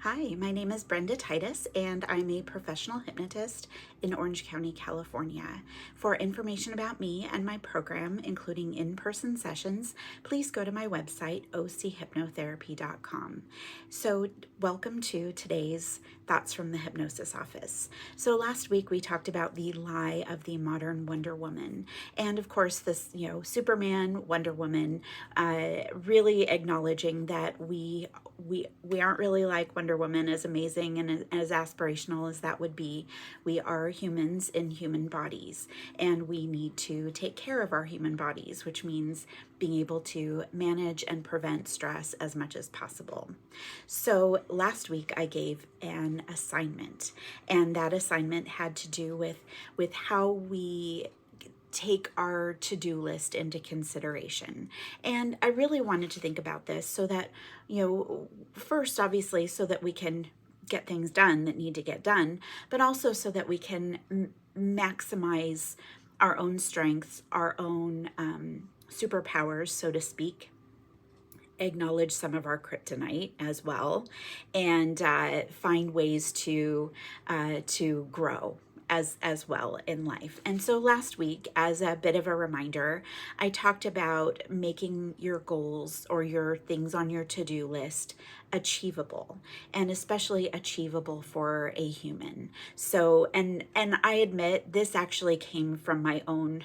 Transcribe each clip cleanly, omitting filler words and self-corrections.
Hi, my name is Brenda Titus, and I'm a professional hypnotist in Orange County, California. For information about me and my program, including in-person sessions, please go to my website, ochypnotherapy.com. So, welcome to today's Thoughts from the Hypnosis Office. So, last week we talked about the lie of the modern Wonder Woman, and of course, this, Superman, Wonder Woman, really acknowledging that we aren't really like Wonder Woman, as amazing and as aspirational as that would be. We are humans in human bodies, and we need to take care of our human bodies, which means being able to manage and prevent stress as much as possible. So last week I gave an assignment, and that assignment had to do with how we take our to-do list into consideration. And I really wanted to think about this so that, first, obviously, so that we can get things done that need to get done, but also so that we can maximize our own strengths, our own superpowers, so to speak, acknowledge some of our kryptonite as well, and find ways to grow as well in life. And so last week, as a bit of a reminder, I talked about making your goals or your things on your to-do list achievable, and especially achievable for a human. So, and I admit this actually came from my own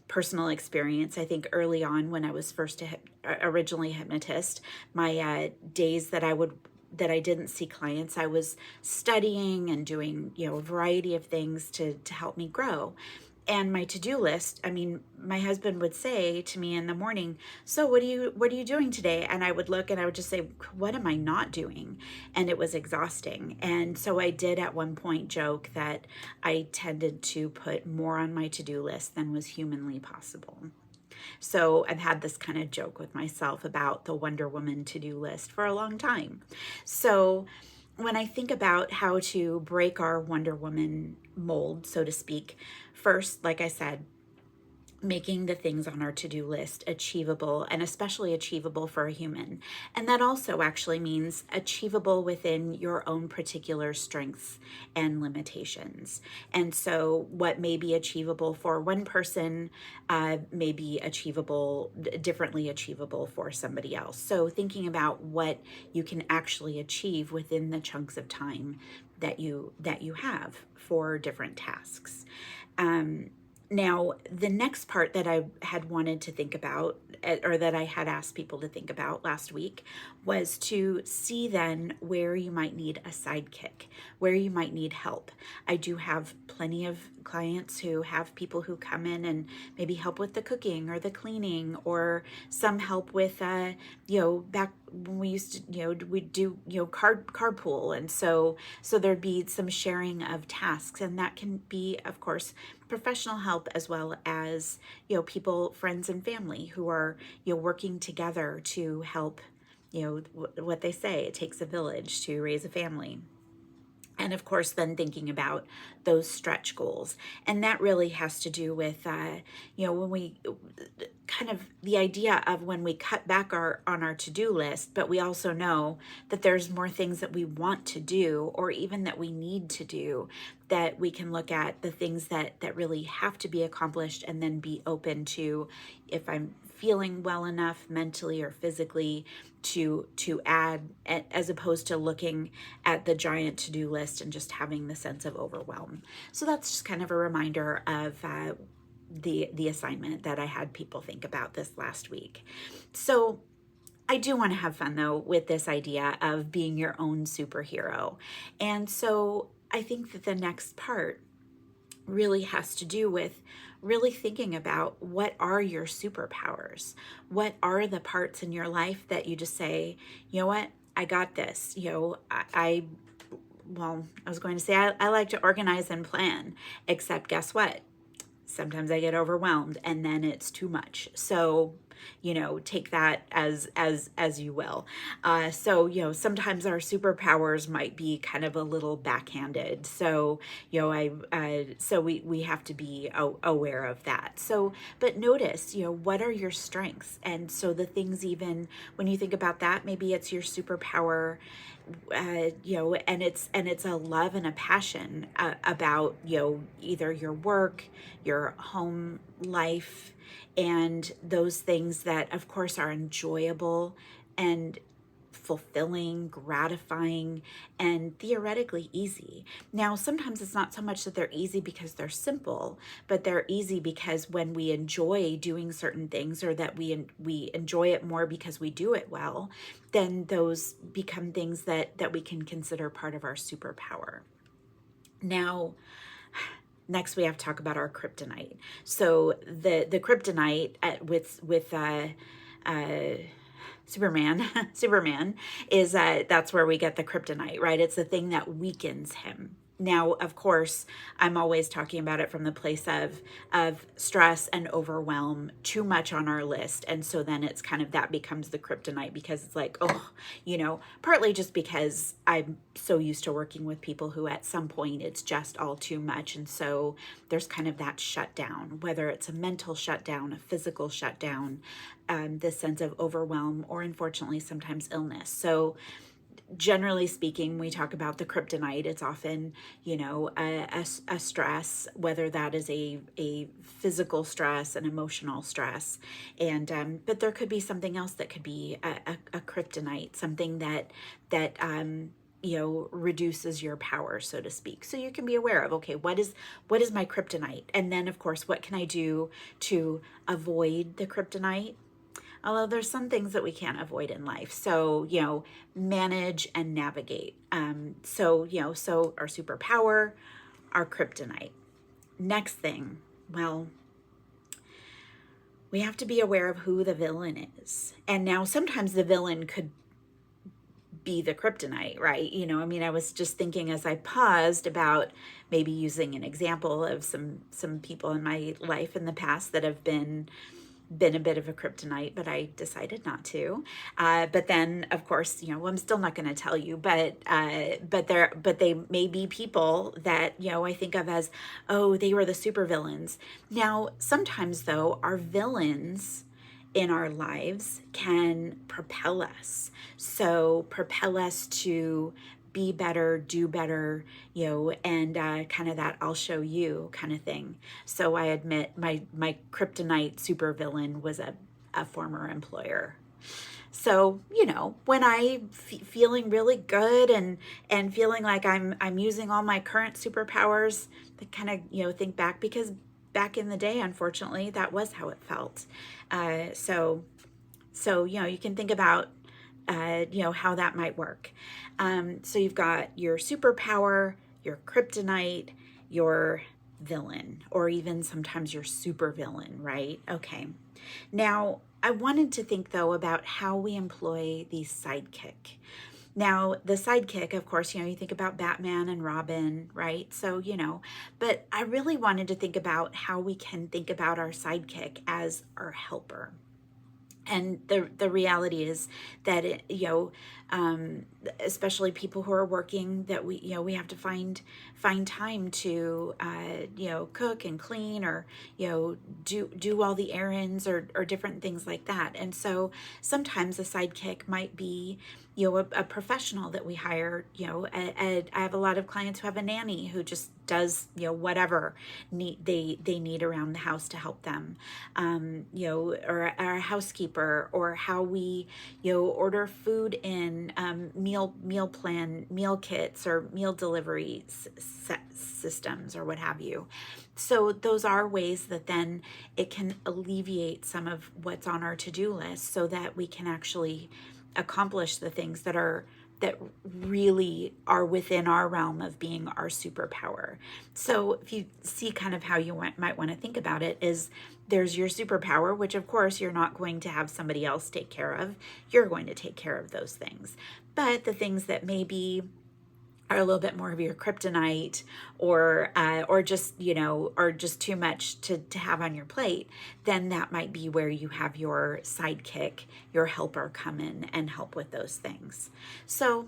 personal experience. I think early on, when I was first originally a hypnotist, my days that I didn't see clients, I was studying and doing, a variety of things to help me grow. And my to-do list, my husband would say to me in the morning, "So what are you doing today?" And I would look and I would just say, "What am I not doing?" And it was exhausting. And so I did at one point joke that I tended to put more on my to-do list than was humanly possible. So I've had this kind of joke with myself about the Wonder Woman to-do list for a long time. So when I think about how to break our Wonder Woman mold, so to speak, first, like I said, making the things on our to-do list achievable, and especially achievable for a human. And that also actually means achievable within your own particular strengths and limitations. And so what may be achievable for one person may be differently achievable for somebody else. So thinking about what you can actually achieve within the chunks of time that you have for different tasks. Now, the next part that I had wanted to think about, or that I had asked people to think about last week, was to see then where you might need a sidekick, where you might need help. I do have plenty of clients who have people who come in and maybe help with the cooking or the cleaning, or some help with, back when we used to, we do, carpool. And so there'd be some sharing of tasks, and that can be, of course, professional help, as well as, people, friends and family who are, working together to help, what they say, it takes a village to raise a family. And of course, then thinking about those stretch goals. And that really has to do with, when we kind of the idea of when we cut back on our to-do list, but we also know that there's more things that we want to do, or even that we need to do, that we can look at the things that really have to be accomplished, and then be open to, if I'm feeling well enough mentally or physically, to add, as opposed to looking at the giant to-do list and just having the sense of overwhelm. So that's just kind of a reminder of the assignment that I had people think about this last week. So I do want to have fun, though, with this idea of being your own superhero. And so I think that the next part really has to do with really thinking about, what are your superpowers? What are the parts in your life that you just say, you know what, I got this. I was going to say I like to organize and plan, except guess what? Sometimes I get overwhelmed, and then it's too much. So take that as you will. So, sometimes our superpowers might be kind of a little backhanded. So, so we have to be aware of that. So, but notice, what are your strengths? And so the things, even when you think about that, maybe it's your superpower, and it's a love and a passion about, either your work, your home life, and those things that of course are enjoyable and fulfilling, gratifying, and theoretically easy. Now, sometimes it's not so much that they're easy because they're simple, but they're easy because when we enjoy doing certain things, or that we enjoy it more because we do it well, then those become things that we can consider part of our superpower. Now, next we have to talk about our kryptonite. So the kryptonite with Superman is that's where we get the kryptonite, right? It's the thing that weakens him. Now, of course, I'm always talking about it from the place of stress and overwhelm, too much on our list. And so then it's kind of, that becomes the kryptonite, because it's like, partly just because I'm so used to working with people who at some point it's just all too much. And so there's kind of that shutdown, whether it's a mental shutdown, a physical shutdown, this sense of overwhelm, or unfortunately sometimes illness. So generally speaking, we talk about the kryptonite, it's often, a stress, whether that is a physical stress, an emotional stress. And, but there could be something else that could be a kryptonite, something that reduces your power, so to speak. So you can be aware of, okay, what is my kryptonite? And then of course, what can I do to avoid the kryptonite? Although there's some things that we can't avoid in life. So, manage and navigate. So our superpower, our kryptonite. Next thing, well, we have to be aware of who the villain is. And now sometimes the villain could be the kryptonite, right? I was just thinking as I paused about maybe using an example of some people in my life in the past that have been a bit of a kryptonite, but I decided not to. But then, of course, I'm still not going to tell you. But they may be people that I think of as, oh, they were the supervillains. Now, sometimes though, our villains in our lives can propel us. So propel us to be better, do better, and kind of that I'll show you kind of thing. So I admit my kryptonite supervillain was a former employer. So, when I feeling really good and feeling like I'm using all my current superpowers, to kind of, think back, because back in the day, unfortunately, that was how it felt. So, you can think about how that might work. So you've got your superpower, your kryptonite, your villain, or even sometimes your supervillain, right? Okay. Now, I wanted to think though about how we employ the sidekick. Now, the sidekick, of course, you think about Batman and Robin, right? So, but I really wanted to think about how we can think about our sidekick as our helper. And the reality is that especially people who are working, that we have to find time to cook and clean, or do all the errands, or different things like that. And so sometimes a sidekick might be a professional that we hire. I have a lot of clients who have a nanny who just does whatever they need around the house to help them, or a housekeeper, or how we order food in, meal plan, meal kits, or meal delivery systems, or what have you. So those are ways that then it can alleviate some of what's on our to-do list, so that we can actually accomplish the things that really are within our realm of being our superpower. So if you see kind of how you might want to think about it, is there's your superpower, which of course you're not going to have somebody else take care of. You're going to take care of those things. But the things that maybe are a little bit more of your kryptonite, or just, or just too much to have on your plate, then that might be where you have your sidekick, your helper, come in and help with those things. So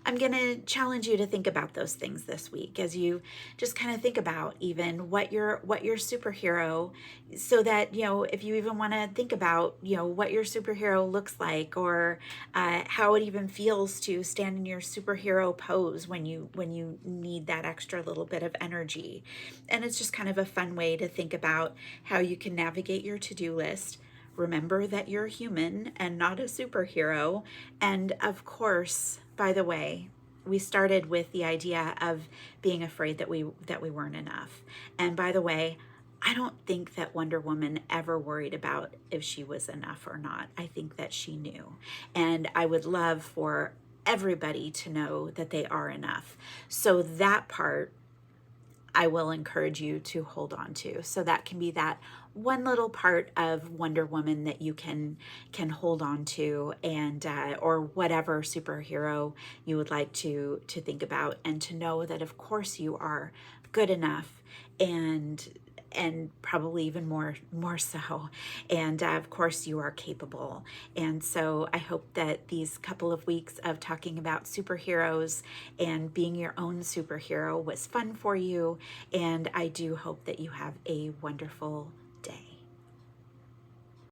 I'm going to challenge you to think about those things this week, as you just kind of think about even what your superhero, so that, if you even want to think about, what your superhero looks like, or how it even feels to stand in your superhero pose when you need that extra little bit of energy. And it's just kind of a fun way to think about how you can navigate your to-do list. Remember that you're human and not a superhero. And of course, by the way, we started with the idea of being afraid that we weren't enough. And by the way, I don't think that Wonder Woman ever worried about if she was enough or not. I think that she knew. And I would love for everybody to know that they are enough. So that part I will encourage you to hold on to. So that can be that one little part of Wonder Woman that you can hold on to, and or whatever superhero you would like to think about, and to know that of course you are good enough, and probably even more so, and of course you are capable. And so I hope that these couple of weeks of talking about superheroes and being your own superhero was fun for you, and I do hope that you have a wonderful